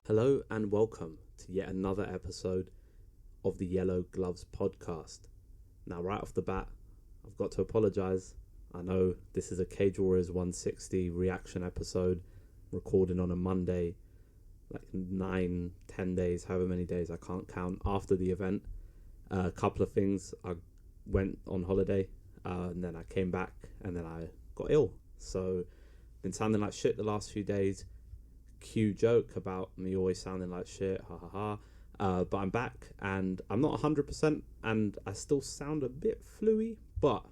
Hello and welcome to yet another episode of the Yellow Gloves podcast. Now, right off the bat, I've got to apologise. I know this is a Cage Warriors 160 reaction episode, recording on a Monday, like 9-10 days, however many days, I can't count, after the event. A couple of things. I went on holiday, and then I came back, and then I got ill. So, been sounding like shit the last few days. Cue joke about me always sounding like shit, ha ha ha. But I'm back, and I'm not 100%, and I still sound a bit fluey, but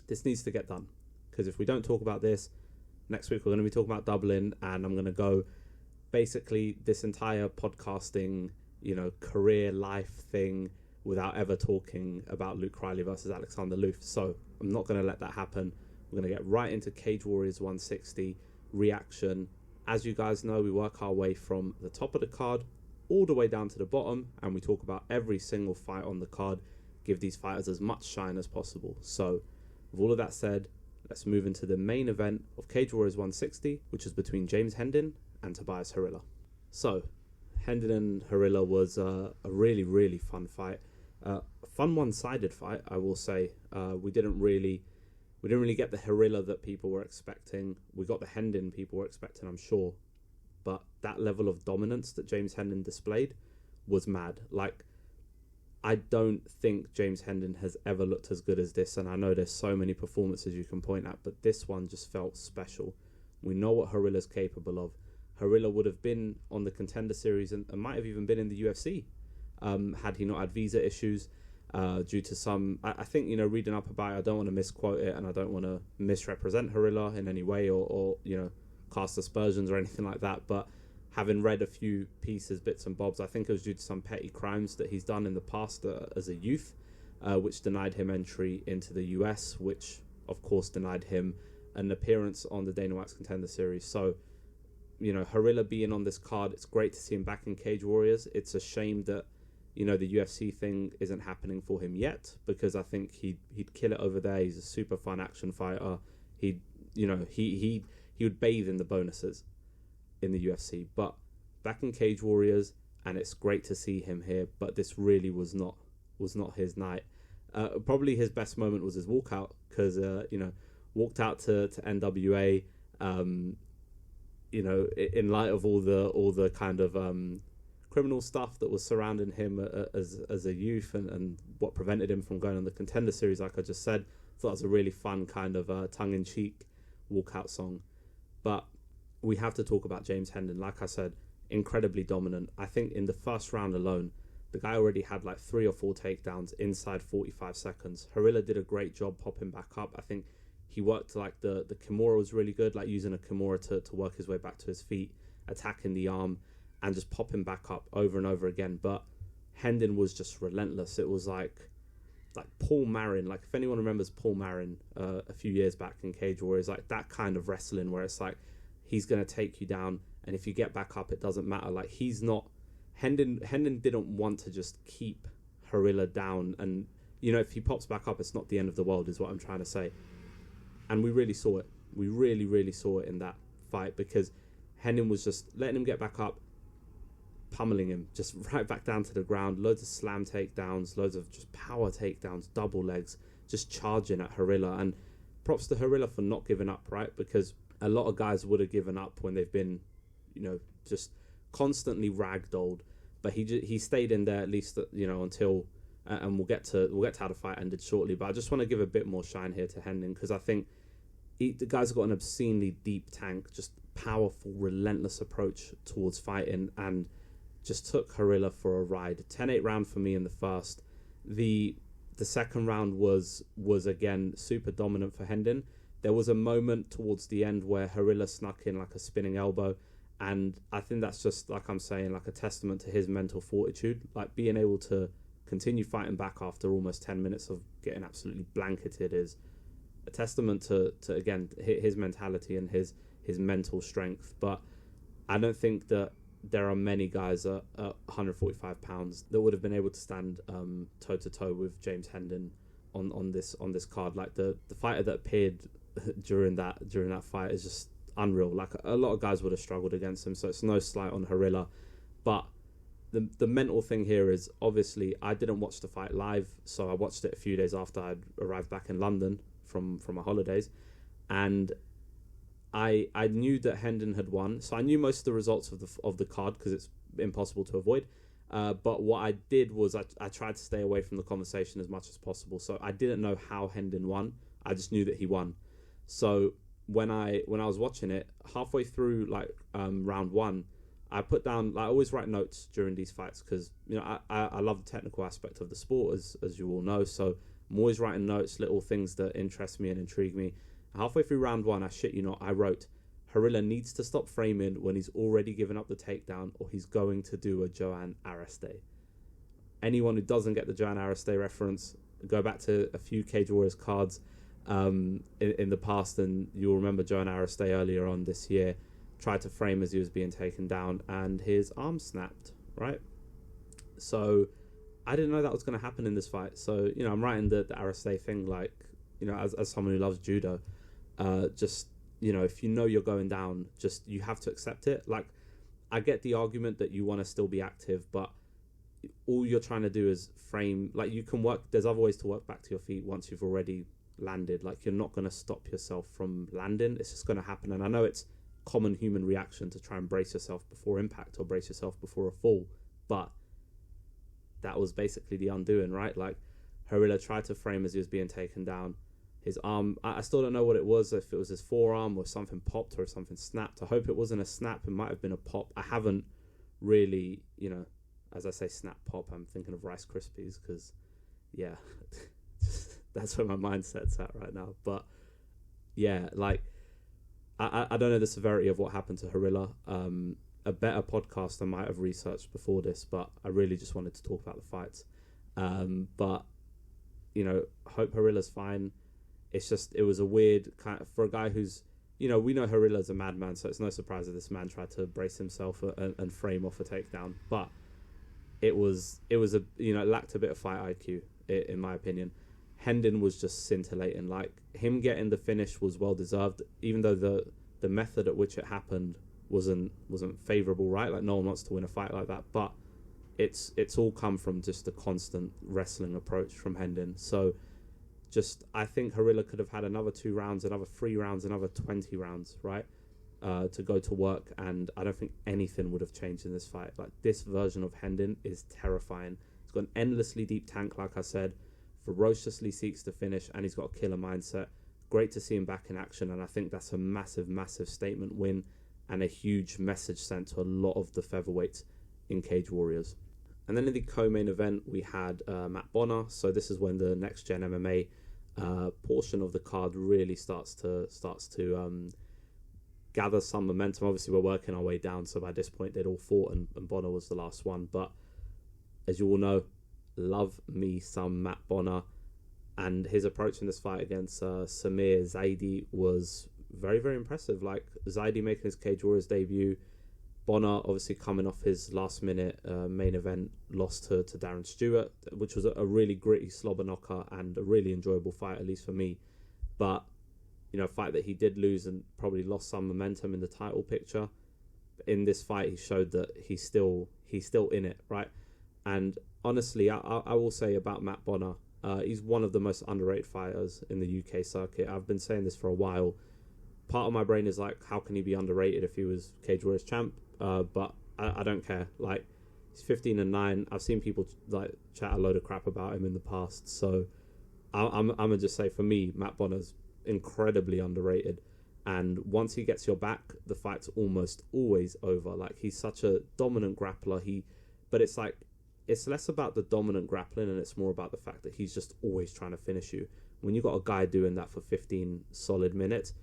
this needs to get done. Because if we don't talk about this, next week we're going to be talking about Dublin, and I'm going to go basically this entire podcasting, career life thing without ever talking about Luke Riley versus Alexander Loof. So I'm not going to let that happen. We're going to get right into Cage Warriors 160 reaction. As you guys know, we work our way from the top of the card all the way down to the bottom, and we talk about every single fight on the card, give these fighters as much shine as possible. So, with all of that said, let's move into the main event of Cage Warriors 160, which is between James Hendin and Tobias Harila. So, Hendin and Harila was a really, really fun fight. Fun one-sided fight, I will say. We didn't really get the Harila that people were expecting. We got the Hendin people were expecting, I'm sure. But that level of dominance that James Hendin displayed was mad. Like, I don't think James Hendin has ever looked as good as this. And I know there's so many performances you can point at, but this one just felt special. We know what Harila's capable of. Harila would have been on the Contender Series and might have even been in the UFC had he not had visa issues. Due to some, I think, reading up about it, I don't want to misquote it and I don't want to misrepresent Harila in any way or cast aspersions or anything like that. But having read a few pieces, bits and bobs, I think it was due to some petty crimes that he's done in the past as a youth, which denied him entry into the US, which of course denied him an appearance on the Dana White's Contender Series. So, Harila being on this card, it's great to see him back in Cage Warriors. It's a shame that the UFC thing isn't happening for him yet, because I think he'd kill it over there. He's a super fun action fighter. He would bathe in the bonuses in the UFC. But back in Cage Warriors, and it's great to see him here. But this really was not his night. Probably his best moment was his walkout, because walked out to NWA. In light of all the kind of criminal stuff that was surrounding him as a youth and what prevented him from going on the Contender Series, like I just said. Thought it was a really fun kind of tongue-in-cheek walkout song. But we have to talk about James Hendin. Like I said, incredibly dominant. I think in the first round alone, the guy already had like 3 or 4 takedowns inside 45 seconds. Harila did a great job popping back up. I think he worked like the Kimura was really good, like using a Kimura to work his way back to his feet, attacking the arm, and just popping back up over and over again. But Hendin was just relentless. It was like Paul Marin. Like, if anyone remembers Paul Marin a few years back in Cage Warriors, like that kind of wrestling where it's like he's going to take you down, and if you get back up, it doesn't matter. Like, he's not... Hendin didn't want to just keep Harila down, and, if he pops back up, it's not the end of the world, is what I'm trying to say. And we really saw it. We really, really saw it in that fight, because Hendin was just letting him get back up, pummeling him just right back down to the ground. Loads of slam takedowns, loads of just power takedowns, double legs, just charging at Harila. And props to Harila for not giving up, right? Because a lot of guys would have given up when they've been, just constantly ragdolled. But he stayed in there at least, until, and we'll get to how the fight ended shortly. But I just want to give a bit more shine here to Hendin, because I think the guy's got an obscenely deep tank, just powerful, relentless approach towards fighting, and just took Harila for a ride. 10-8 round for me in the first. The second round was again super dominant for Hendin. There was a moment towards the end where Harila snuck in like a spinning elbow, and I think that's just, like I'm saying, like a testament to his mental fortitude. Like, being able to continue fighting back after almost 10 minutes of getting absolutely blanketed is a testament to again his mentality and his mental strength. But I don't think that there are many guys at 145 pounds that would have been able to stand toe to toe with James Hendin on this card. Like, the fighter that appeared during that fight is just unreal. Like a lot of guys would have struggled against him, so it's no slight on Harila. But the mental thing here is, obviously I didn't watch the fight live, so I watched it a few days after I'd arrived back in London from my holidays, and I knew that Hendin had won, so I knew most of the results of the card because it's impossible to avoid. But what I did was I tried to stay away from the conversation as much as possible. So I didn't know how Hendin won. I just knew that he won. So when I was watching it, halfway through round one, I put down, I always write notes during these fights because I love the technical aspect of the sport, as you all know. So I'm always writing notes, little things that interest me and intrigue me. Halfway through round one, I shit you not, I wrote, Harila needs to stop framing when he's already given up the takedown, or he's going to do a Joanne Ariste. Anyone who doesn't get the Joanne Ariste reference, go back to a few Cage Warriors cards in the past, and you'll remember Joanne Ariste earlier on this year tried to frame as he was being taken down, and his arm snapped, right? So I didn't know that was going to happen in this fight. So, I'm writing the Ariste thing, as someone who loves judo, if you're going down, just you have to accept it. Like, I get the argument that you want to still be active, but all you're trying to do is frame. Like, you can work, there's other ways to work back to your feet once you've already landed. Like, you're not going to stop yourself from landing. It's just going to happen. And I know it's common human reaction to try and brace yourself before impact or brace yourself before a fall, but that was basically the undoing, right? Like, Harila tried to frame as he was being taken down. His arm, I still don't know what it was, if it was his forearm or something popped or if something snapped. I hope it wasn't a snap. It might have been a pop. I haven't really, as I say snap pop, I'm thinking of Rice Krispies because, yeah, that's where my mindset's at right now. But, yeah, like, I don't know the severity of what happened to Harila. A better podcast I might have researched before this, but I really just wanted to talk about the fights. But, hope Harila's fine. It's just, it was a weird kind of, for a guy who's, we know Harila's a madman, so it's no surprise that this man tried to brace himself and frame off a takedown. But it lacked a bit of fight IQ, in my opinion. Hendin was just scintillating. Like, him getting the finish was well deserved, even though the method at which it happened wasn't favourable, right? Like, no one wants to win a fight like that. But it's all come from just the constant wrestling approach from Hendin. So, I think Harila could have had another 2 rounds, another 3 rounds, another 20 rounds, right? To go to work, and I don't think anything would have changed in this fight. Like, this version of Hendin is terrifying. He's got an endlessly deep tank, like I said, ferociously seeks to finish, and he's got a killer mindset. Great to see him back in action, and I think that's a massive, massive statement win and a huge message sent to a lot of the featherweights in Cage Warriors. And then in the co-main event, we had Matt Bonner. So this is when the Next Gen MMA portion of the card really starts to gather some momentum. Obviously, we're working our way down, so by this point they'd all fought, and Bonner was the last one. But as you all know, love me some Matt Bonner, and his approach in this fight against Samir Zaidi was very, very impressive. Like, Zaidi making his Cage Warriors debut, Bonner obviously coming off his last minute main event loss to Darren Stewart, which was a really gritty slobber knocker and a really enjoyable fight, at least for me. But, a fight that he did lose and probably lost some momentum in the title picture. In this fight, he showed that he's still in it, right? And honestly, I will say about Matt Bonner, he's one of the most underrated fighters in the UK circuit. I've been saying this for a while. Part of my brain is like, how can he be underrated if he was Cage Warriors champ? But I don't care. Like, he's 15-9. I've seen people chat a load of crap about him in the past. So I'm gonna just say, for me, Matt Bonner's incredibly underrated. And once he gets your back, the fight's almost always over. Like, he's such a dominant grappler. But it's like, it's less about the dominant grappling and it's more about the fact that he's just always trying to finish you. When you've got a guy doing that for 15 solid minutes,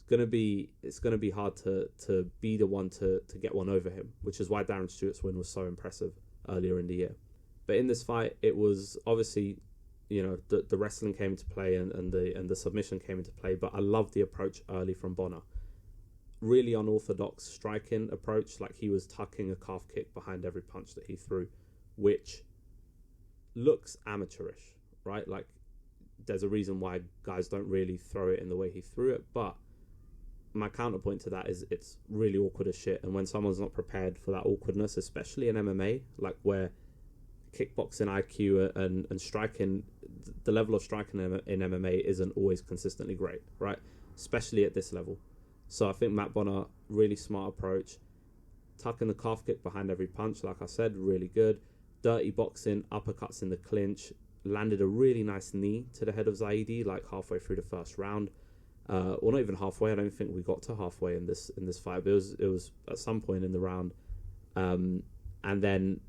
it's gonna be hard to be the one to get one over him, which is why Darren Stewart's win was so impressive earlier in the year. But in this fight, it was obviously, the wrestling came into play and the submission came into play. But I love the approach early from Bonner. Really unorthodox striking approach, like he was tucking a calf kick behind every punch that he threw, which looks amateurish, right? Like, there's a reason why guys don't really throw it in the way he threw it, but my counterpoint to that is it's really awkward as shit. And when someone's not prepared for that awkwardness, especially in MMA, like where kickboxing IQ and striking, the level of striking in MMA isn't always consistently great, right? Especially at this level. So I think Matt Bonner, really smart approach. Tucking the calf kick behind every punch, like I said, really good. Dirty boxing, uppercuts in the clinch. Landed a really nice knee to the head of Zaidi, like halfway through the first round. Or not even halfway. I don't think we got to halfway in this fight, but it was at some point in the round. And then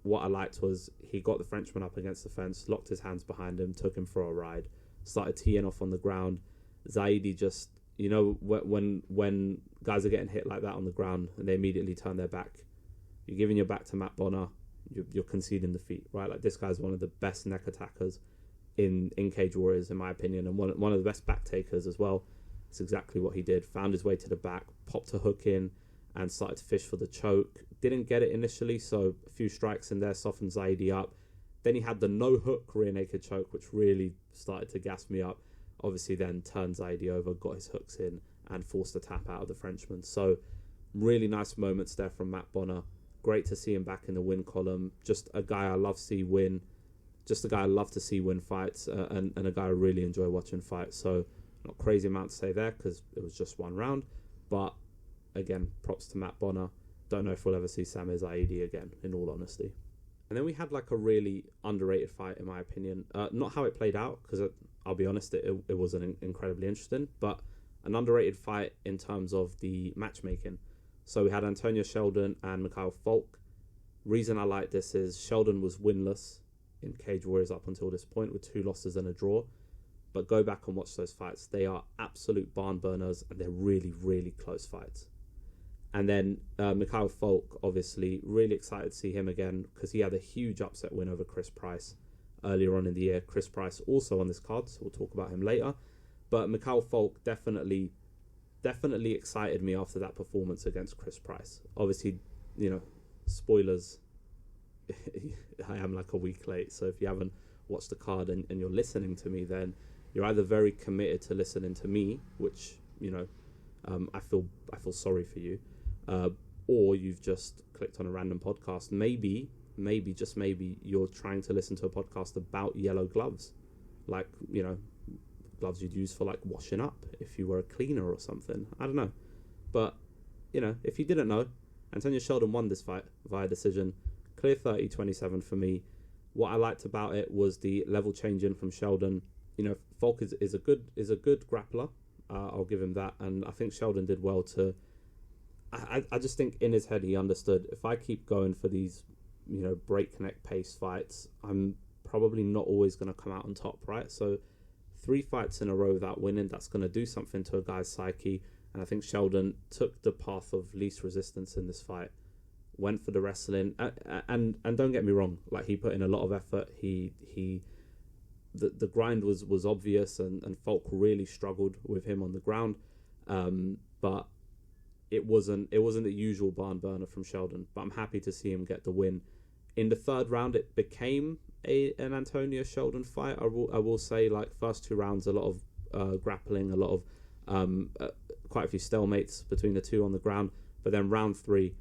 what I liked was he got the Frenchman up against the fence, locked his hands behind him, took him for a ride, started teeing off on the ground. Zaidi just, you know, when guys are getting hit like that on the ground and they immediately turn their back, you're giving your back to Matt Bonner, you're conceding defeat, right? Like, this guy's one of the best neck attackers in Cage Warriors, in my opinion, and one of the best back takers as well. It's exactly what he did. Found his way to the back, popped a hook in, and started to fish for the choke. Didn't get it initially, so a few strikes in there softened Zaidi up. Then he had the no-hook rear naked choke, which really started to gas me up. Obviously then turned Zaidi over, got his hooks in, and forced a tap out of the Frenchman. So really nice moments there from Matt Bonner. Great to see him back in the win column. Just a guy I love to see win. Just a guy I love to see win fights, and a guy I really enjoy watching fight. So not crazy amount to say there because it was just one round. But again, props to Matt Bonner. Don't know if we'll ever see Samir Zaidi again, in all honesty. And then we had like a really underrated fight, in my opinion. Not how it played out, because I'll be honest, it wasn't incredibly interesting, but an underrated fight in terms of the matchmaking. So we had Antonio Sheldon and Mikhail Falk. Reason I like this is Sheldon was winless in Cage Warriors up until this point with 2 losses and a draw. But go back and watch those fights. They are absolute barn burners, and they're really, really close fights. And then Mikhail Falk, obviously, really excited to see him again because he had a huge upset win over Chris Price earlier on in the year. Chris Price also on this card, so we'll talk about him later. But Mikhail Falk definitely excited me after that performance against Chris Price. Obviously, you know, spoilers, I am like a week late, so if you haven't watched the card and you're listening to me, then you're either very committed to listening to me, which, you know, I feel sorry for you, or you've just clicked on a random podcast. Maybe just maybe you're trying to listen to a podcast about yellow gloves, like, you know, gloves you'd use for like washing up if you were a cleaner or something. I don't know, but you know, if you didn't know, Antonio Sheldon won this fight via decision, clear 30-27 for me. What I liked about it was the level change in from Sheldon. You know, Falk is a good grappler. I'll give him that, and I think Sheldon did well to. I just think in his head he understood, if I keep going for these, you know, breakneck pace fights, I'm probably not always going to come out on top, right? So 3 fights in a row without winning, that's going to do something to a guy's psyche. And I think Sheldon took the path of least resistance in this fight, went for the wrestling, and don't get me wrong, like, he put in a lot of effort. The grind was obvious, and Falk really struggled with him on the ground, but it wasn't the usual barn burner from Sheldon. But I'm happy to see him get the win. In the 3rd round, it became an Antonio Sheldon fight. I will say, like, first 2 rounds, a lot of grappling, a lot of quite a few stalemates between the two on the ground. But then round 3,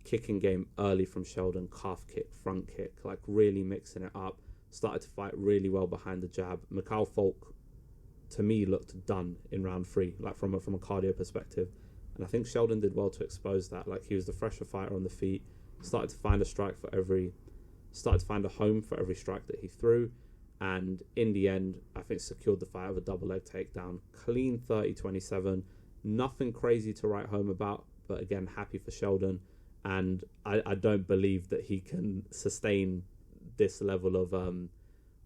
kicking game early from Sheldon, calf kick, front kick, like really mixing it up. Started to fight really well behind the jab. Mikhail Falk, to me, looked done in round 3, like from a cardio perspective. And I think Sheldon did well to expose that. Like, he was the fresher fighter on the feet. Started to find a home for every strike that he threw, and in the end, I think secured the fight with a double leg takedown. Clean 30-27, nothing crazy to write home about, but again, happy for Sheldon, and I don't believe that he can sustain this level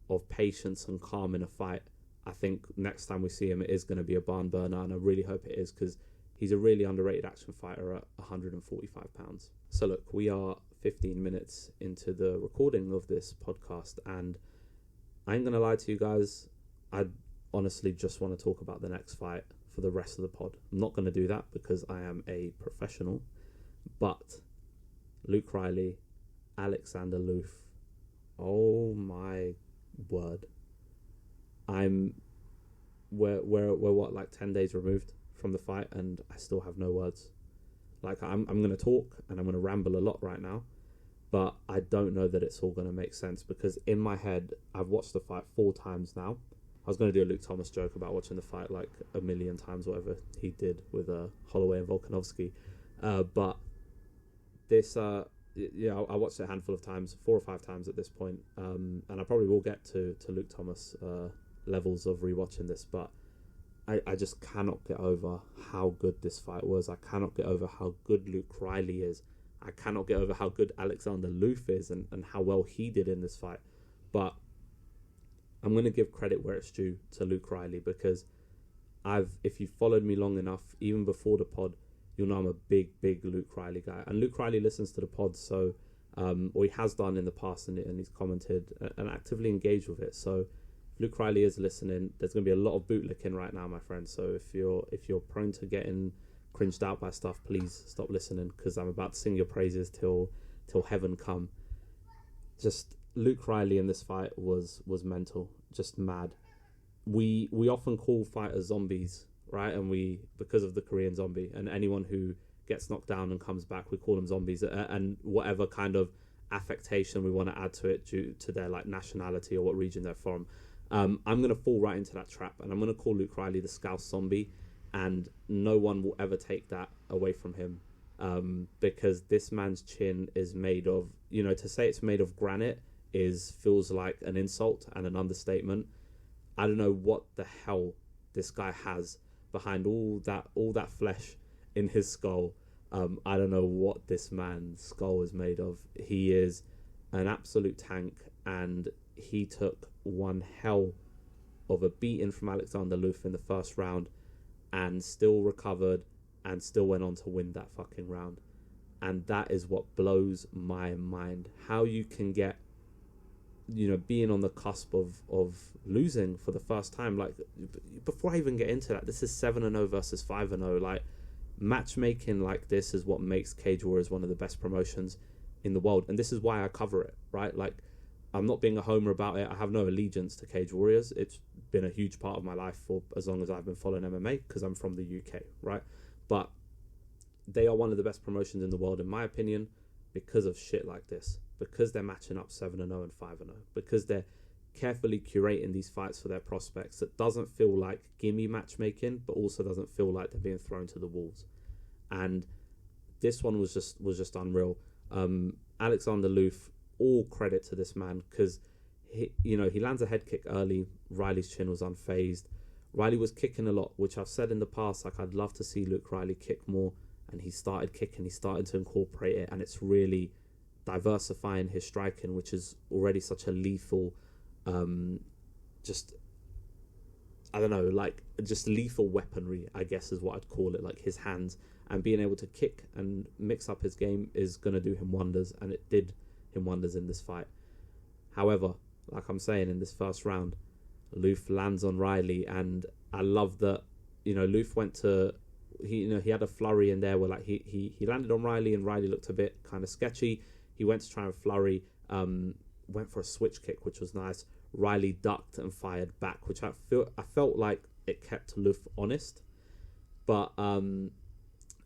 of patience and calm in a fight. I think next time we see him, it is going to be a barn burner, and I really hope it is, because he's a really underrated action fighter at 145 pounds. So look, we are 15 minutes into the recording of this podcast, and I ain't gonna lie to you guys, I honestly just want to talk about the next fight for the rest of the pod. I'm not going to do that because I am a professional, but Luke Riley, Alexander Loof, oh my word, we're what, like 10 days removed from the fight, and I still have no words. Like, I'm going to talk and I'm going to ramble a lot right now, but I don't know that it's all going to make sense, because in my head, I've watched the fight 4 times now. I was going to do a Luke Thomas joke about watching the fight like a million times, whatever he did with Holloway and Volkanovski. But this, I watched it a handful of times, 4 or 5 times at this point. And I probably will get to Luke Thomas levels of rewatching this, but I just cannot get over how good this fight was. I cannot get over how good Luke Riley is. I cannot get over how good Alexander Loof is and how well he did in this fight. But I'm going to give credit where it's due to Luke Riley, because if you've followed me long enough, even before the pod, you'll know I'm a big Luke Riley guy. And Luke Riley listens to the pod, so or he has done in the past, and he's commented and actively engaged with it. So if Luke Riley is listening, there's going to be a lot of bootlicking right now, my friend. So if you're prone to getting cringed out by stuff, please stop listening, because I'm about to sing your praises till heaven come. Just Luke Riley in this fight was mental, just mad. We often call fighters zombies, right? And because of the Korean zombie, and anyone who gets knocked down and comes back, we call them zombies, and whatever kind of affectation we want to add to it due to their like nationality or what region they're from. I'm going to fall right into that trap, and I'm going to call Luke Riley the Scouse Zombie, and no one will ever take that away from him, because this man's chin is made of, to say it's made of granite feels like an insult and an understatement. I don't know what the hell this guy has behind all that flesh in his skull. I don't know what this man's skull is made of. He is an absolute tank, and he took one hell of a beating from Alexander Loof in the first round, and still recovered and still went on to win that fucking round. And that is what blows my mind. How you can get, being on the cusp of losing for the first time. Like, before I even get into that, this is 7-0 versus 5-0. Like, matchmaking like this is what makes Cage Warriors one of the best promotions in the world. And this is why I cover it, right? Like, I'm not being a homer about it. I have no allegiance to Cage Warriors. It's been a huge part of my life for as long as I've been following MMA, because I'm from the UK, right? But they are one of the best promotions in the world, in my opinion, because of shit like this. Because they're matching up 7-0 and 5-0. Because they're carefully curating these fights for their prospects that doesn't feel like gimme matchmaking, but also doesn't feel like they're being thrown to the wolves. And this one was just unreal. Alexander Loof, all credit to this man, because he lands a head kick early. Riley's chin was unfazed. Riley was kicking a lot, which I've said in the past, like, I'd love to see Luke Riley kick more, and he started kicking, he started to incorporate it, and it's really diversifying his striking, which is already such a lethal, just lethal weaponry, I guess is what I'd call it, like his hands, and being able to kick and mix up his game is going to do him wonders, and it did him wonders in this fight. However, like I'm saying, in this first round, Loof lands on Riley, and I love that, Loof went to, he had a flurry in there where like he landed on Riley, and Riley looked a bit kind of sketchy. He went to try and flurry, went for a switch kick, which was nice. Riley ducked and fired back, which I felt like it kept Loof honest. But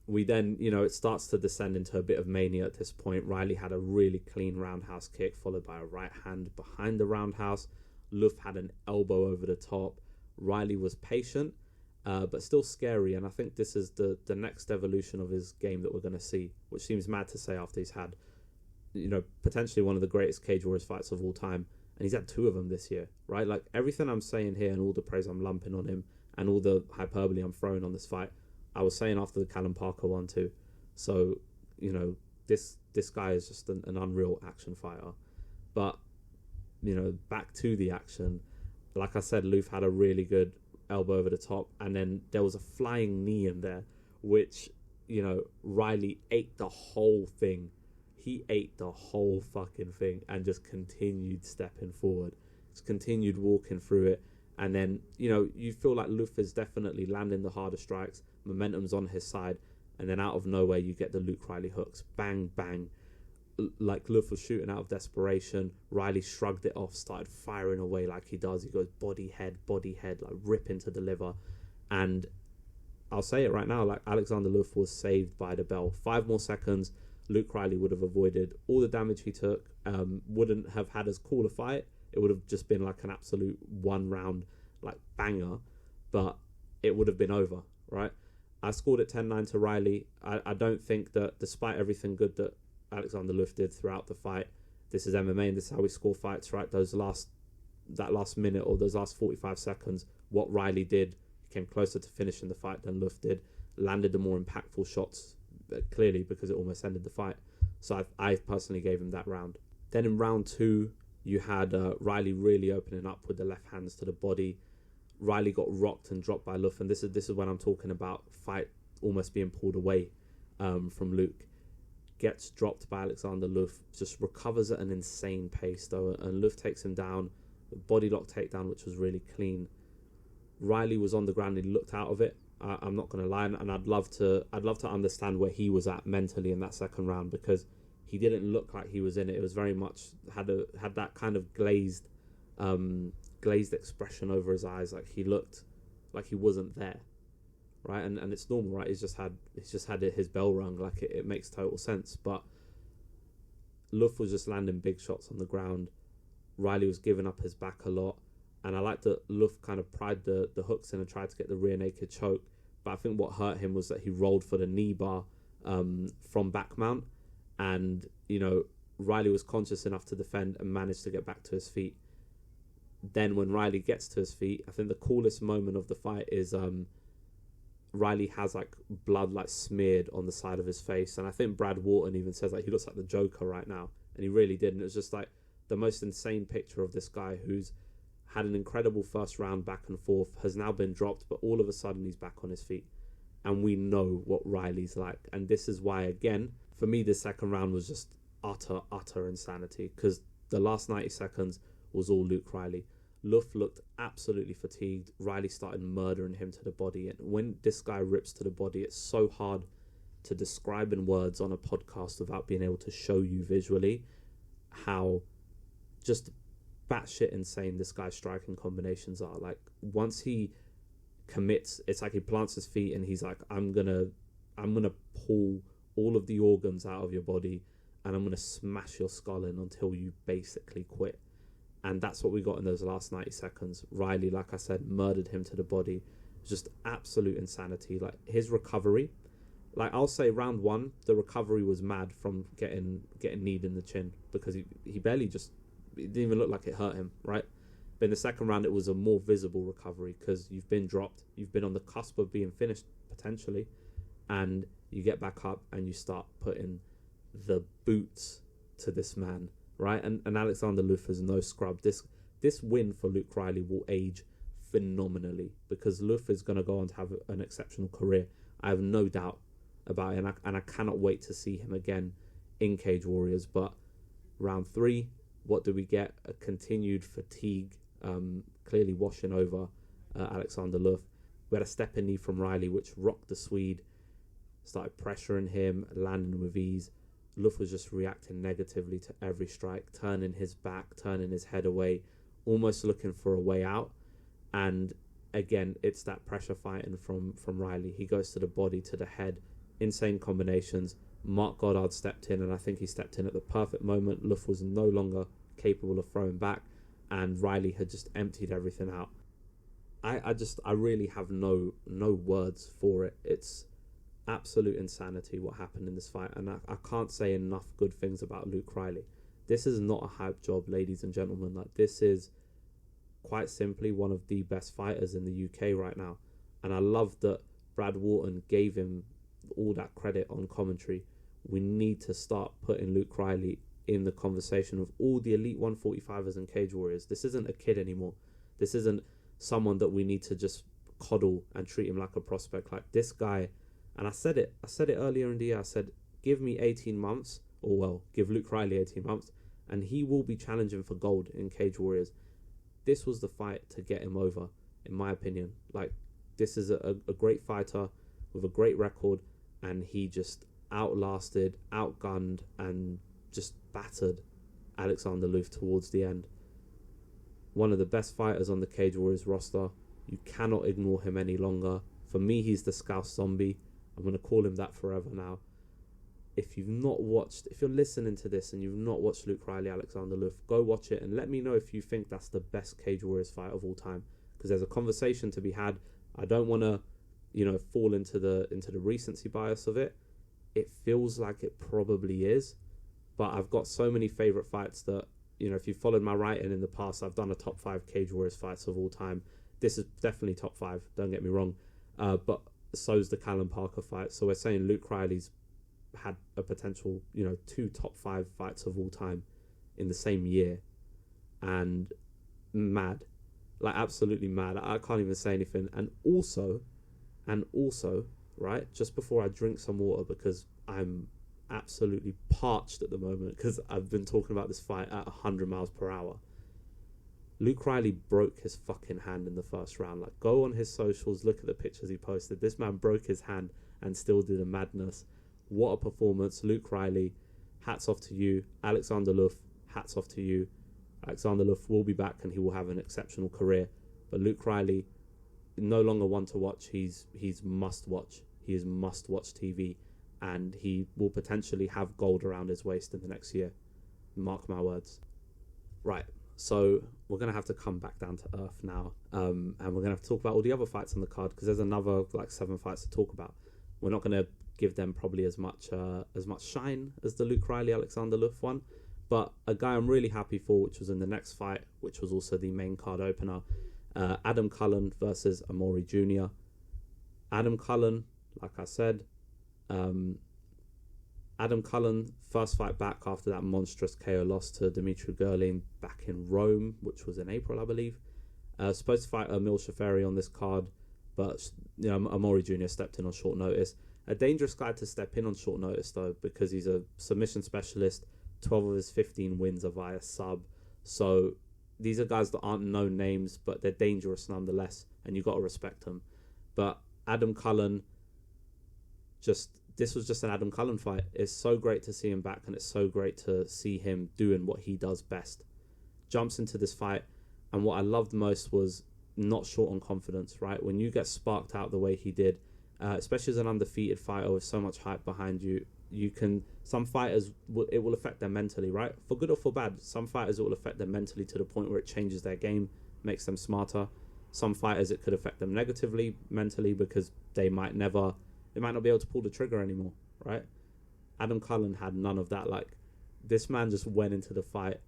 we then, it starts to descend into a bit of mania at this point. Riley had a really clean roundhouse kick, followed by a right hand behind the roundhouse. Loof had an elbow over the top. Riley was patient, but still scary. And I think this is the next evolution of his game that we're going to see, which seems mad to say after he's had, potentially one of the greatest Cage Warriors fights of all time. And he's had 2 of them this year, right? Like, everything I'm saying here and all the praise I'm lumping on him and all the hyperbole I'm throwing on this fight, I was saying after the Callum Parker one too. So, this guy is just an unreal action fighter. But, back to the action. Like I said, Loof had a really good elbow over the top, and then there was a flying knee in there, which, Riley ate the whole thing. He ate the whole fucking thing and just continued stepping forward, just continued walking through it. And then, you feel like Loof is definitely landing the harder strikes, momentum's on his side, and then out of nowhere you get the Luke Riley hooks, bang bang. Like, Loof was shooting out of desperation. Riley shrugged it off, started firing away like he does. He goes body head, like ripping to deliver. And I'll say it right now, like Alexander Loof was saved by the bell. 5 more seconds, Luke Riley would have avoided all the damage he took, wouldn't have had as cool a fight. It would have just been like an absolute 1 round like banger, but it would have been over, right? I scored it 10-9 to Riley. I don't think that despite everything good that Alexander Loof did throughout the fight, this is MMA and this is how we score fights, right? That last minute or those last 45 seconds, what Riley did, he came closer to finishing the fight than Loof did, landed the more impactful shots, clearly because it almost ended the fight. So I personally gave him that round. Then in round 2, you had Riley really opening up with the left hands to the body. Riley got rocked and dropped by Loof, and this is when I'm talking about fight almost being pulled away from Luke. Gets dropped by Alexander Loof, just recovers at an insane pace though, and Loof takes him down, body lock takedown, which was really clean. Riley was on the ground, he looked out of it. I'm not going to lie, and I'd love to understand where he was at mentally in that second round, because he didn't look like he was in it. It was very much had that kind of glazed expression over his eyes, like he looked like he wasn't there, right? And it's normal, right? He's just had his bell rung, like it makes total sense. But Loof was just landing big shots on the ground. Riley was giving up his back a lot, and I like that Loof kind of pried the hooks in and tried to get the rear naked choke. But I think what hurt him was that he rolled for the knee bar from back mount, and Riley was conscious enough to defend and managed to get back to his feet. Then when Riley gets to his feet, I think the coolest moment of the fight is Riley has like blood like smeared on the side of his face, and I think Brad Wharton even says like he looks like the Joker right now, and he really did. And it was just like the most insane picture of this guy who's had an incredible first round back and forth, has now been dropped, but all of a sudden he's back on his feet, and we know what Riley's like. And this is why, again, for me, the second round was just utter insanity, because the last 90 seconds was all Luke Riley. Loof looked absolutely fatigued. Riley started murdering him to the body, and when this guy rips to the body, it's so hard to describe in words on a podcast without being able to show you visually how just batshit insane this guy's striking combinations are. Like, once he commits, it's like he plants his feet and he's like, I'm gonna pull all of the organs out of your body and I'm gonna smash your skull in until you basically quit. And that's what we got in those last 90 seconds. Riley, like I said, murdered him to the body. Just absolute insanity. Like, his recovery, like, I'll say round 1, the recovery was mad from getting kneed in the chin, because he barely just, it didn't even look like it hurt him, right? But in the second round, it was a more visible recovery, because you've been dropped, you've been on the cusp of being finished potentially, and you get back up and you start putting the boots to this man, right? And Alexander Loof is no scrub. This win for Luke Riley will age phenomenally, because Loof is going to go on to have an exceptional career. I have no doubt about it, and I cannot wait to see him again in Cage Warriors. But round 3, what do we get? A continued fatigue, clearly washing over Alexander Loof. We had a stepping knee from Riley, which rocked the Swede, started pressuring him, landing with ease. Loof was just reacting negatively to every strike, turning his back, turning his head away, almost looking for a way out. And again, it's that pressure fighting from Riley. He goes to the body, to the head, insane combinations. Mark Goddard stepped in, and I think he stepped in at the perfect moment. Loof was no longer capable of throwing back, and Riley had just emptied everything out. I really have no words for it. It's absolute insanity what happened in this fight, and I can't say enough good things about Luke Riley. This is not a hype job, ladies and gentlemen. Like, this is quite simply one of the best fighters in the UK right now, and I love that Brad Wharton gave him all that credit on commentary. We need to start putting Luke Riley in the conversation of all the elite 145ers and Cage Warriors. This isn't a kid anymore. This isn't someone that we need to just coddle and treat him like a prospect. Like, this guy, and I said it earlier in the year, I said, give me 18 months, or well, give Luke Riley 18 months, and he will be challenging for gold in Cage Warriors. This was the fight to get him over, in my opinion. Like, this is a great fighter with a great record, and he just outlasted, outgunned, and just battered Alexander Loof towards the end. One of the best fighters on the Cage Warriors roster. You cannot ignore him any longer. For me, he's the Scouse Zombie. I'm going to call him that forever now. If you're listening to this and you've not watched Luke Riley, Alexander Loof, go watch it and let me know if you think that's the best Cage Warriors fight of all time. Because there's a conversation to be had. I don't want to, fall into the recency bias of it. It feels like it probably is, but I've got so many favorite fights that, if you've followed my writing in the past, I've done a top 5 Cage Warriors fights of all time. This is definitely top 5. Don't get me wrong, but so's the Cullen Parker fight. So we're saying Luke Riley's had a potential, 2 top 5 fights of all time in the same year, and mad, like absolutely mad. I can't even say anything. And also, right, just before I drink some water, because I'm absolutely parched at the moment because I've been talking about this fight at 100 miles per hour. Luke Riley broke his fucking hand in the first round. Like, go on his socials, look at the pictures he posted. This man broke his hand and still did a madness. What a performance. Luke Riley, hats off to you. Alexander Loof, hats off to you. Alexander Loof will be back and he will have an exceptional career. But Luke Riley, no longer one to watch. He's must watch. He is must watch TV, and he will potentially have gold around his waist in the next year. Mark my words. Right, so we're going to have to come back down to earth now, and we're going to have to talk about all the other fights on the card, because there's another 7 fights to talk about. We're not going to give them probably as much shine as the Luke Riley Alexander Loof one, but a guy I'm really happy for, which was in the next fight, which was also the main card opener, Adam Cullen versus Amori Jr. Adam Cullen, like I said, Adam Cullen, first fight back after that monstrous KO loss to Dimitri Gerlin back in Rome, which was in April, I believe. Supposed to fight Emil Shaferi on this card, but Amori Jr. stepped in on short notice. A dangerous guy to step in on short notice, though, because he's a submission specialist. 12 of his 15 wins are via sub. So these are guys that aren't known names, but they're dangerous nonetheless, and you got to respect them. But Adam Cullen, this was just an Adam Cullen fight. It's so great to see him back, and it's so great to see him doing what he does best. Jumps into this fight, and what I loved most was not short on confidence, right? When you get sparked out the way he did, especially as an undefeated fighter with so much hype behind you, some fighters, it will affect them mentally, right? For good or for bad. Some fighters, it will affect them mentally to the point where it changes their game, makes them smarter. Some fighters, it could affect them negatively mentally, because they might not be able to pull the trigger anymore, right? Adam Cullen had none of that. Like, this man just went into the fight,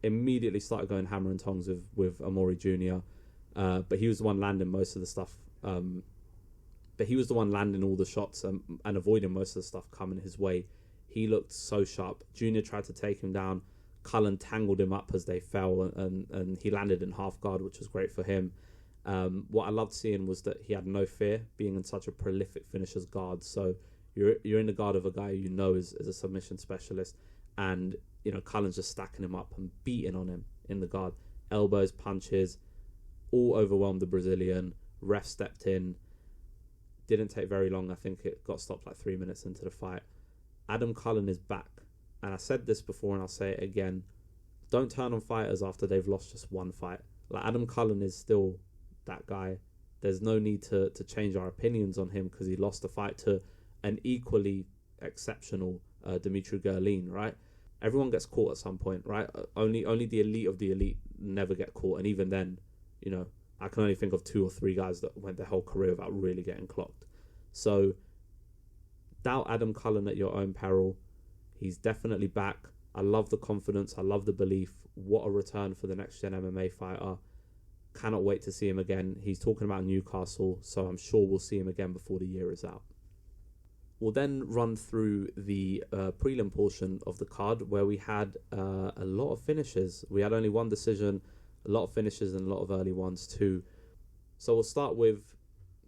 immediately started going hammer and tongs with Amori Jr., but he was the one landing most of the stuff. But he was the one landing all the shots and avoiding most of the stuff coming his way. He looked so sharp. Junior tried to take him down. Cullen tangled him up as they fell, and he landed in half guard, which was great for him. What I loved seeing was that he had no fear, being in such a prolific finisher's guard. So you're in the guard of a guy you know is a submission specialist, and Cullen's just stacking him up and beating on him in the guard. Elbows, punches, all overwhelmed the Brazilian. Ref stepped in. Didn't take very long. I think it got stopped 3 minutes into the fight. Adam Cullen is back. And I said this before and I'll say it again. Don't turn on fighters after they've lost just one fight. Adam Cullen is still that guy. There's no need to change our opinions on him because he lost a fight to an equally exceptional Dimitri Gerlin, right? Everyone gets caught at some point, right? Only the elite of the elite never get caught. And even then, I can only think of 2 or 3 guys that went their whole career without really getting clocked. So, doubt Adam Cullen at your own peril. He's definitely back. I love the confidence. I love the belief. What a return for the next-gen MMA fighter. Cannot wait to see him again. He's talking about Newcastle, so I'm sure we'll see him again before the year is out. We'll then run through the prelim portion of the card, where we had a lot of finishes. We had only one decision, a lot of finishes and a lot of early ones too. So we'll start with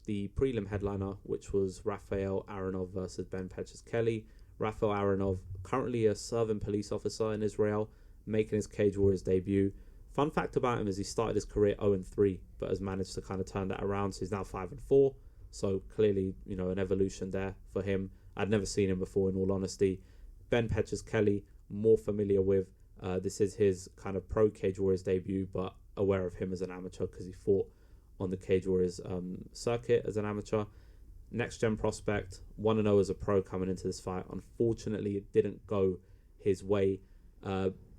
the prelim headliner, which was Rafael Aronov versus Ben Petches-Kelly. Rafael Aronov, currently a serving police officer in Israel, making his Cage Warriors debut. Fun fact about him is he started his career 0-3, but has managed to kind of turn that around. So he's now 5-4. So clearly, an evolution there for him. I'd never seen him before, in all honesty. Ben Petches-Kelly, more familiar with. This is his kind of pro Cage Warriors debut, but aware of him as an amateur because he fought on the Cage Warriors circuit as an amateur. Next gen prospect, 1-0 as a pro coming into this fight. Unfortunately, it didn't go his way.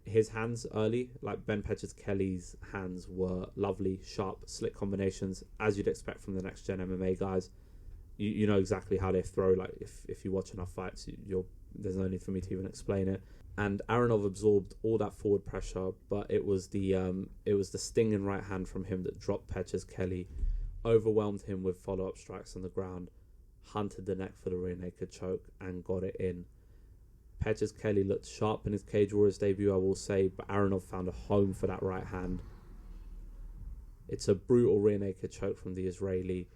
His hands early, like Ben Kelly's hands, were lovely, sharp, slick combinations, as you'd expect from the next gen MMA guys. You know exactly how they throw. Like if you watch enough fights, there's no need for me to even explain it. And Aronov absorbed all that forward pressure, but it was the stinging right hand from him that dropped Kelly, overwhelmed him with follow-up strikes on the ground, hunted the neck for the rear naked choke, and got it in. Kelly looked sharp in his Cage Warriors debut, I will say, but Aronov found a home for that right hand. It's a brutal rear naked choke from the Israeli,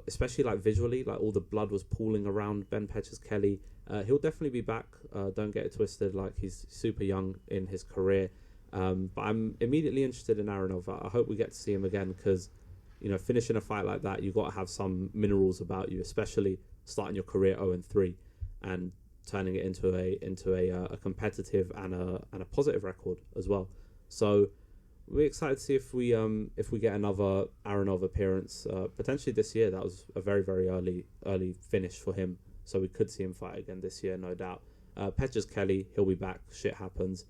especially like visually, like all the blood was pooling around Ben Kelly. He'll definitely be back. Don't get it twisted, like he's super young in his career. But I'm immediately interested in Aronov. I hope we get to see him again because, finishing a fight like that, you've got to have some minerals about you, especially starting your career 0-3 and turning it into a competitive and a positive record as well. So we're excited to see if we get another Aronov appearance potentially this year. That was a very, very early finish for him, so we could see him fight again this year, no doubt. Kelly, he'll be back. Shit happens.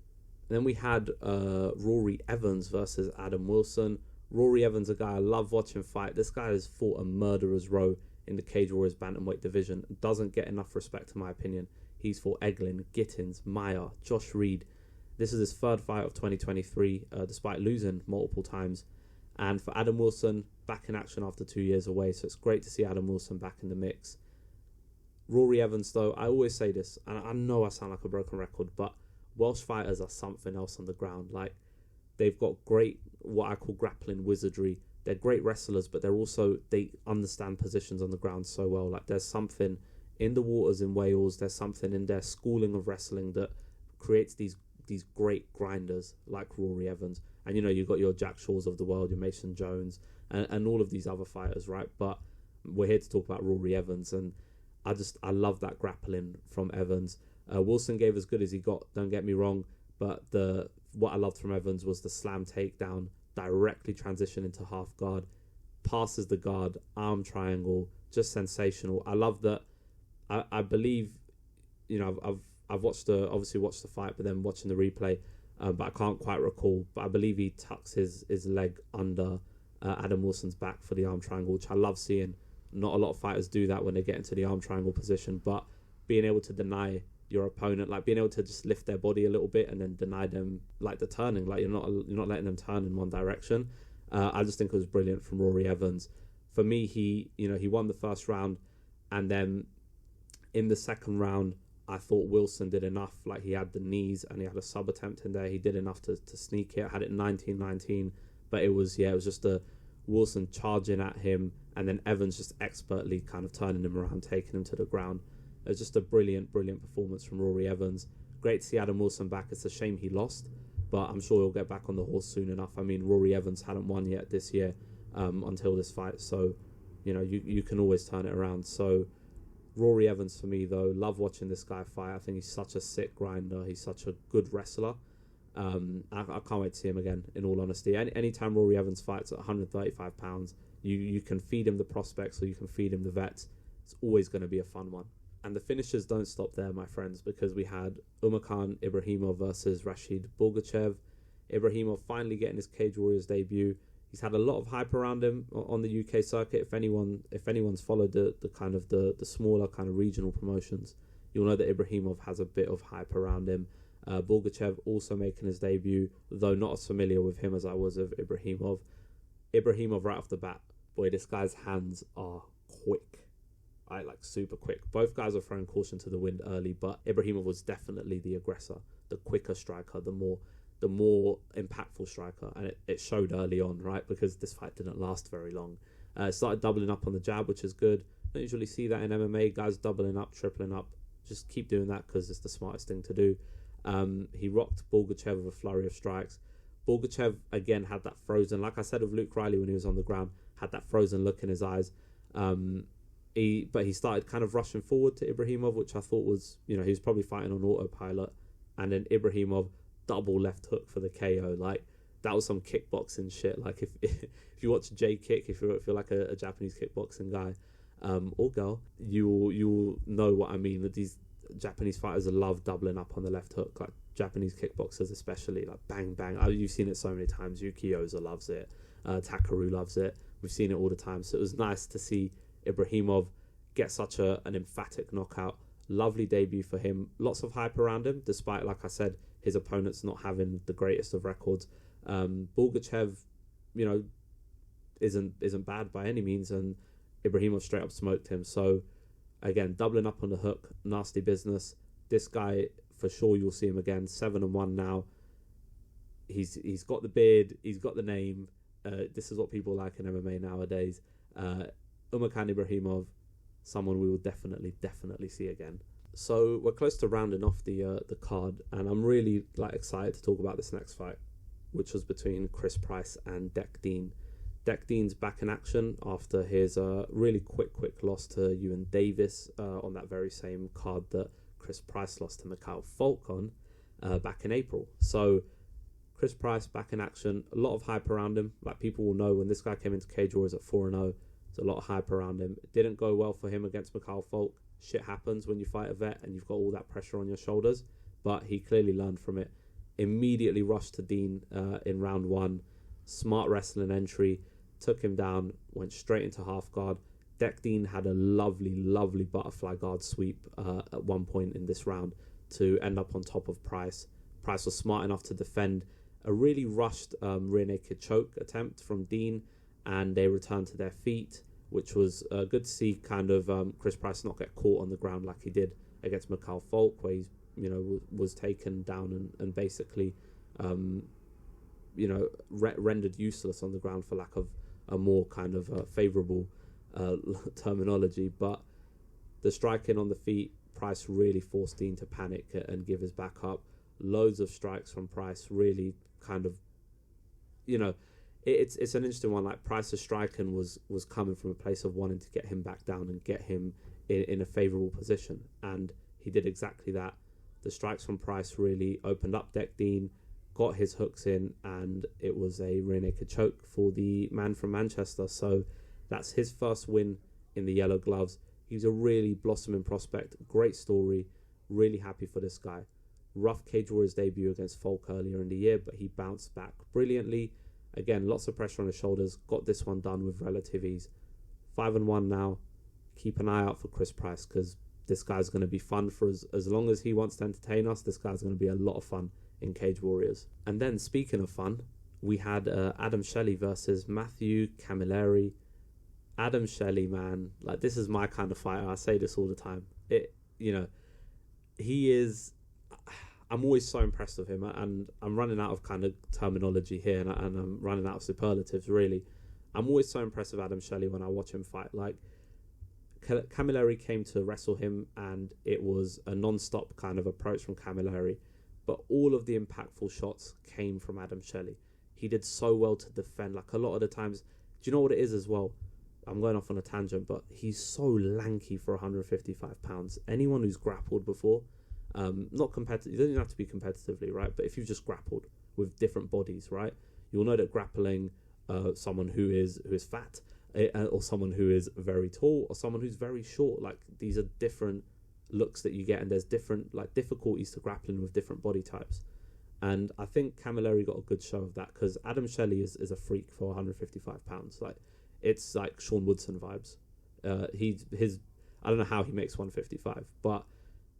Then we had Rory Evans versus Adam Wilson. Rory Evans, a guy I love watching fight. This guy has fought a murderer's row in the Cage Warriors bantamweight division. Doesn't get enough respect, in my opinion. He's fought Eglin, Gittins, Meyer, Josh Reed. This is his third fight of 2023, despite losing multiple times. And for Adam Wilson, back in action after 2 years away, so it's great to see Adam Wilson back in the mix. Rory Evans, though, I always say this, and I know I sound like a broken record, but Welsh fighters are something else on the ground. Like, they've got great, what I call grappling wizardry. They're great wrestlers, but they understand positions on the ground so well. Like, there's something in the waters in Wales, there's something in their schooling of wrestling that creates these great grinders like Rory Evans. And you've got your Jack Shaws of the world, your Mason Jones, and all of these other fighters, right? But we're here to talk about Rory Evans, and I love that grappling from Evans. Wilson gave as good as he got, don't get me wrong, but what I loved from Evans was the slam takedown, directly transition into half guard, passes the guard, arm triangle, just sensational. I love that. I believe, I've obviously watched the fight, but then watching the replay, but I can't quite recall. But I believe he tucks his leg under Adam Wilson's back for the arm triangle, which I love seeing. Not a lot of fighters do that when they get into the arm triangle position, but being able to deny your opponent, like being able to just lift their body a little bit and then deny them like the turning, like you're not letting them turn in one direction. I just think it was brilliant from Rory Evans. For me, he won the first round, and then in the second round, I thought Wilson did enough. Like, he had the knees and he had a sub attempt in there. He did enough to sneak it. I had it 19-19, but it was just a Wilson charging at him, and then Evans just expertly kind of turning him around, taking him to the ground. It was just a brilliant performance from Rory Evans. Great to see Adam Wilson back. It's a shame he lost, but I'm sure he'll get back on the horse soon enough. I mean, Rory Evans hadn't won yet this year until this fight, so you can always turn it around. So Rory Evans for me, though, love watching this guy fight. I think he's such a sick grinder. He's such a good wrestler. I can't wait to see him again, in all honesty. Anytime Rory Evans fights at 135 pounds, you can feed him the prospects or you can feed him the vets. It's always going to be a fun one. And the finishers don't stop there, my friends, because we had Umarkhan Ibrahimov versus Rashid Bulgachev. Ibrahimov finally getting his Cage Warriors debut. He's had a lot of hype around him on the UK circuit. If anyone's followed the kind of the smaller kind of regional promotions, you'll know that Ibrahimov has a bit of hype around him. Bulgachev also making his debut, though not as familiar with him as I was of Ibrahimov. Ibrahimov right off the bat, boy, this guy's hands are quick. Like super quick. Both guys are throwing caution to the wind early, but Ibrahimov was definitely the aggressor, the quicker striker, the more impactful striker, and it showed early on, right? Because this fight didn't last very long. Started doubling up on the jab, which is good. Don't usually see that in MMA, guys doubling up, tripling up. Just keep doing that because it's the smartest thing to do. He rocked Bulgachev with a flurry of strikes. Bulgachev again had that frozen, like I said of Luke Riley when he was on the ground, had that frozen look in his eyes. But he started kind of rushing forward to Ibrahimov, which I thought was, he was probably fighting on autopilot. And then Ibrahimov double left hook for the KO. Like, that was some kickboxing shit. Like if you watch J-Kick, if you're like a Japanese kickboxing guy or girl, you'll know what I mean. That these Japanese fighters love doubling up on the left hook, like Japanese kickboxers especially, like bang bang. You've seen it so many times. Yuki Oza loves it. Takaru loves it. We've seen it all the time. So it was nice to see Ibrahimov get such an emphatic knockout. Lovely debut for him. Lots of hype around him, despite, like I said, his opponents not having the greatest of records. Bulgachev, isn't bad by any means, and Ibrahimov straight up smoked him. So again, doubling up on the hook, nasty business. This guy, for sure, you'll see him again. 7-1 now. He's got the beard. He's got the name. This is what people like in MMA nowadays. Umarkan Ibrahimov, someone we will definitely see again. So we're close to rounding off the card, and I'm really excited to talk about this next fight, which was between Chris Price and Dec Dean. Dec Dean's back in action after his really quick loss to Ewan Davis on that very same card that Chris Price lost to Mikhail Falk on back in April. So Chris Price back in action, a lot of hype around him. Like, people will know when this guy came into Cage Warriors at 4-0, there's a lot of hype around him. It didn't go well for him against Mikhail Falk. Shit happens when you fight a vet and you've got all that pressure on your shoulders, but he clearly learned from it. Immediately rushed to Dean in round one. Smart wrestling entry, took him down, went straight into half guard. Dec Dean had a lovely butterfly guard sweep at one point in this round to end up on top of Price. Price was smart enough to defend a really rushed rear naked choke attempt from Dean, and they returned to their feet, which was good to see. Kind of Chris Price not get caught on the ground like he did against Mikhail Falk, where he's was taken down and basically rendered useless on the ground, for lack of a more kind of favourable terminology. But the striking on the feet, Price really forced Dean to panic and give his back up. Loads of strikes from Price, really kind of, it's an interesting one. Like, Price's striking was coming from a place of wanting to get him back down and get him in a favourable position, and he did exactly that. The strikes from Price really opened up Dec Dean, got his hooks in, and it was a rear naked choke for the man from Manchester. So that's his first win in the yellow gloves. He's a really blossoming prospect. Great story. Really happy for this guy. Rough Cage Warriors debut against Falk earlier in the year, but he bounced back brilliantly. Again, lots of pressure on his shoulders. Got this one done with relative ease. 5-1 now. Keep an eye out for Chris Price, because this guy's going to be fun for as long as he wants to entertain us. This guy's going to be a lot of fun in Cage Warriors. And then, speaking of fun, we had Adam Shelley versus Matthew Camilleri. Adam Shelley, man, this is my kind of fighter. I say this all the time. He is. I'm always so impressed with him, and I'm running out of kind of terminology here, and I'm running out of superlatives, really. I'm always so impressed with Adam Shelley when I watch him fight. Camilleri came to wrestle him, and it was a non-stop kind of approach from Camilleri, but all of the impactful shots came from Adam Shelley. He did so well to defend. A lot of the times, do you know what it is as well? I'm going off on a tangent, but he's so lanky for 155 pounds. Anyone who's grappled before, not competitive, you don't even have to be competitively, right? But if you've just grappled with different bodies, right, you'll know that grappling someone who is fat, or someone who is very tall, or someone who's very short, these are different looks that you get, and there's different difficulties to grappling with different body types. And I think Camilleri got a good show of that, because Adam Shelley is a freak for 155 pounds. It's like Sean Woodson vibes. I don't know how he makes 155, but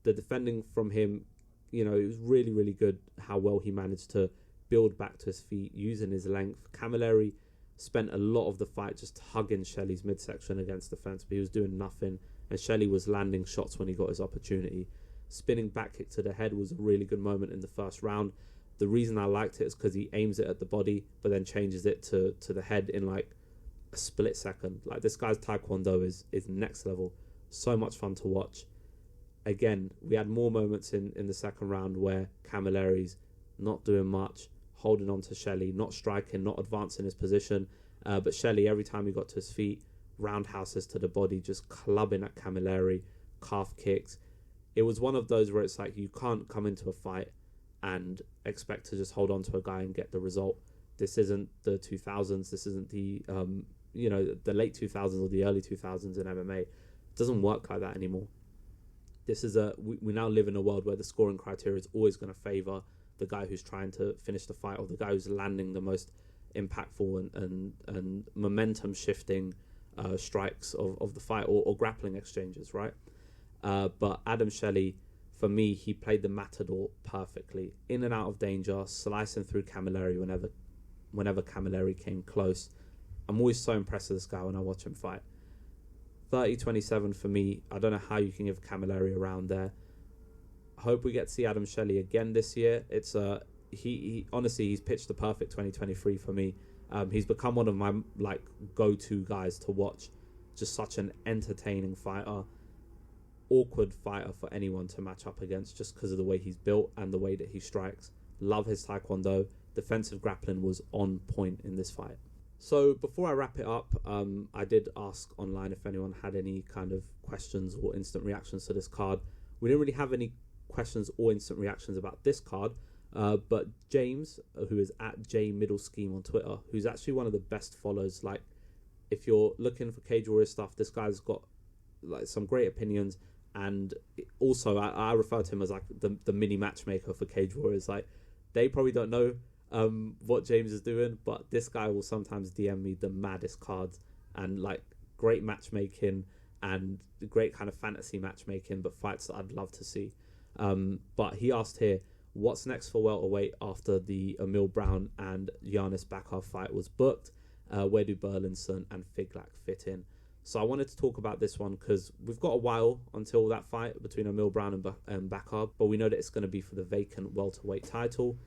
the defending from him, it was really, really good how well he managed to build back to his feet using his length. Camilleri spent a lot of the fight just hugging Shelley's midsection against the fence, but he was doing nothing, and Shelley was landing shots when he got his opportunity. Spinning back kick to the head was a really good moment in the first round. The reason I liked it is because he aims it at the body, but then changes it to the head in a split second. This guy's taekwondo is next level. So much fun to watch. Again, we had more moments in the second round where Camilleri's not doing much, holding on to Shelley, not striking, not advancing his position. But Shelley, every time he got to his feet, roundhouses to the body, just clubbing at Camilleri, calf kicks. It was one of those where it's you can't come into a fight and expect to just hold on to a guy and get the result. This isn't the 2000s. This isn't the the late 2000s or the early 2000s in MMA. It doesn't work like that anymore. This is we now live in a world where the scoring criteria is always going to favor the guy who's trying to finish the fight, or the guy who's landing the most impactful and momentum shifting strikes of the fight, or grappling exchanges, right? But Adam Shelley, for me, he played the matador perfectly, in and out of danger, slicing through Camilleri whenever Camilleri came close. I'm always so impressed with this guy when I watch him fight. 30-27 for me. I don't know how you can give Camilleri around there. I hope we get to see Adam Shelley again this year. It's he honestly, he's pitched the perfect 2023 for me. He's become one of my go-to guys to watch. Just such an entertaining fighter, awkward fighter for anyone to match up against, just because of the way he's built and the way that he strikes. Love his taekwondo. Defensive grappling was on point in this fight. So before I wrap it up, I did ask online if anyone had any kind of questions or instant reactions to this card. We didn't really have any questions or instant reactions about this card, but James, who is at JMiddleScheme on Twitter, who's actually one of the best followers. Like, if you're looking for Cage Warriors stuff, this guy's got some great opinions, and also I refer to him as the mini matchmaker for Cage Warriors. They probably don't know what James is doing, but this guy will sometimes DM me the maddest cards, and great matchmaking and great kind of fantasy matchmaking, but fights that I'd love to see. But he asked here, what's next for welterweight after the Emil Brown and Giannis Bakar fight was booked? Where do Burlinson and Figlak fit in? So I wanted to talk about this one because we've got a while until that fight between Emil Brown and Bakar, but we know that it's going to be for the vacant welterweight title.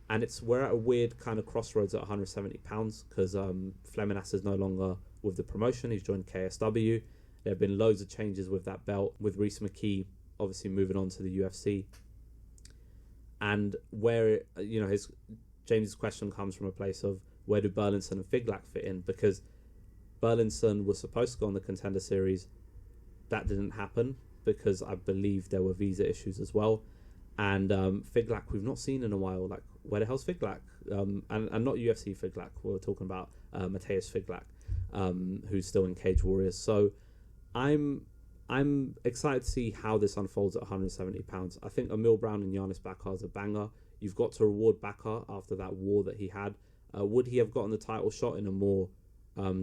And we're at a weird kind of crossroads at 170 pounds because Fleminas is no longer with the promotion. He's joined KSW. There have been loads of changes with that belt, with Reece McKee obviously moving on to the UFC. And where, James's question comes from a place of, where do Burlinson and Figlak fit in? Because Burlinson was supposed to go on the Contender Series. That didn't happen because I believe there were visa issues as well. And Figlak, we've not seen in a while. Where the hell's Figlak? And not UFC Figlak. We're talking about Mateus Figlak, who's still in Cage Warriors. So I'm excited to see how this unfolds at 170 pounds. I think Emil Brown and Giannis Bakar is a banger. You've got to reward Bakar after that war that he had. Would he have gotten the title shot in a more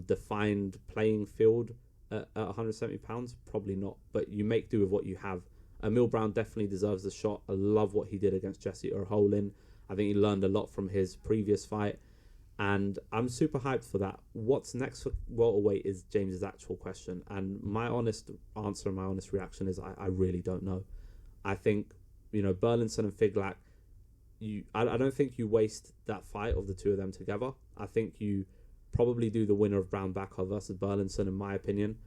defined playing field at 170 pounds? Probably not. But you make do with what you have. Emil Brown definitely deserves the shot. I love what he did against Jesse Erholin. I think he learned a lot from his previous fight, and I'm super hyped for that. What's next for welterweight is James's actual question, and my honest answer and my honest reaction is I really don't know. I think, Burlinson and Figlak, I don't think you waste that fight of the two of them together. I think you probably do the winner of Brown Bakar versus Burlinson, in my opinion.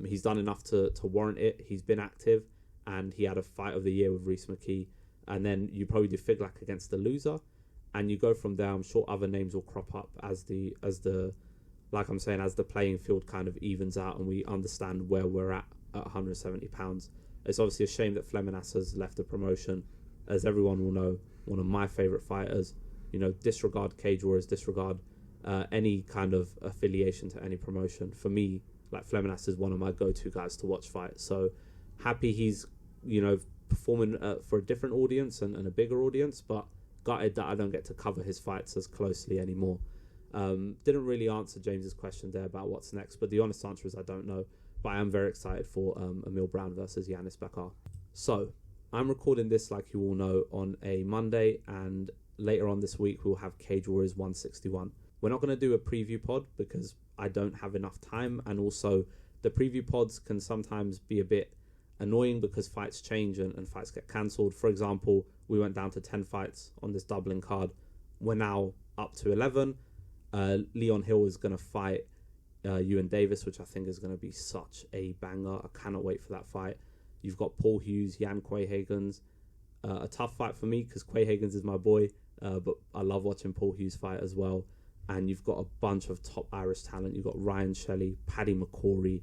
He's done enough to warrant it. He's been active, and he had a fight of the year with Reece McKee. And then you probably do Figlak against the loser, and you go from there. I'm sure other names will crop up as the playing field kind of evens out and we understand where we're at 170 pounds. It's obviously a shame that Fleminas has left the promotion. As everyone will know, one of my favourite fighters. Disregard Cage Warriors, disregard any kind of affiliation to any promotion. For me, Fleminas is one of my go-to guys to watch fight. So happy he's, performing for a different audience and a bigger audience, but gutted that I don't get to cover his fights as closely anymore. Didn't really answer James's question there about what's next, but the honest answer is I don't know. But I am very excited for Emil Brown versus Giannis Bakar. So I'm recording this, like you all know, on a Monday, and later on this week we'll have Cage Warriors 161. We're not going to do a preview pod because I don't have enough time, and also the preview pods can sometimes be a bit annoying because fights change and fights get cancelled. For example, we went down to 10 fights on this doubling card. We're now up to 11. Leon Hill is going to fight Ewan Davis, which I think is going to be such a banger. I cannot wait for that fight. You've got Paul Hughes, Jan Quayhagens. A tough fight for me because Quayhagens is my boy, but I love watching Paul Hughes fight as well. And you've got a bunch of top Irish talent. You've got Ryan Shelley, Paddy McCrory,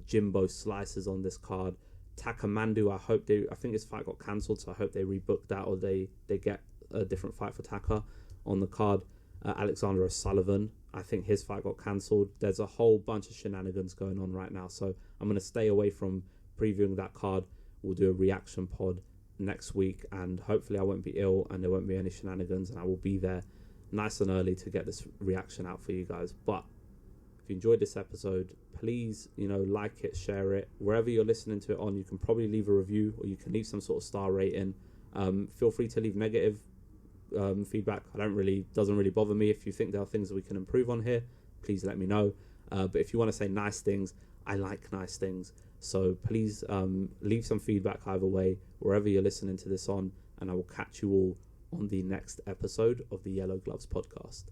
Jimbo Slices on this card. Takamandu, I think his fight got cancelled, so I hope they rebook that or they get a different fight for Taka on the card. Alexander O'Sullivan. I think his fight got cancelled. There's a whole bunch of shenanigans going on right now, so I'm going to stay away from previewing that card. We'll do a reaction pod next week, and hopefully I won't be ill and there won't be any shenanigans, and I will be there nice and early to get this reaction out for you guys. But if you enjoyed this episode, please, like it, share it. Wherever you're listening to it on, you can probably leave a review, or you can leave some sort of star rating. Feel free to leave negative feedback. Doesn't really bother me. If you think there are things that we can improve on here, please let me know. But if you want to say nice things, I like nice things. So please leave some feedback either way, wherever you're listening to this on, and I will catch you all on the next episode of the Yellow Gloves podcast.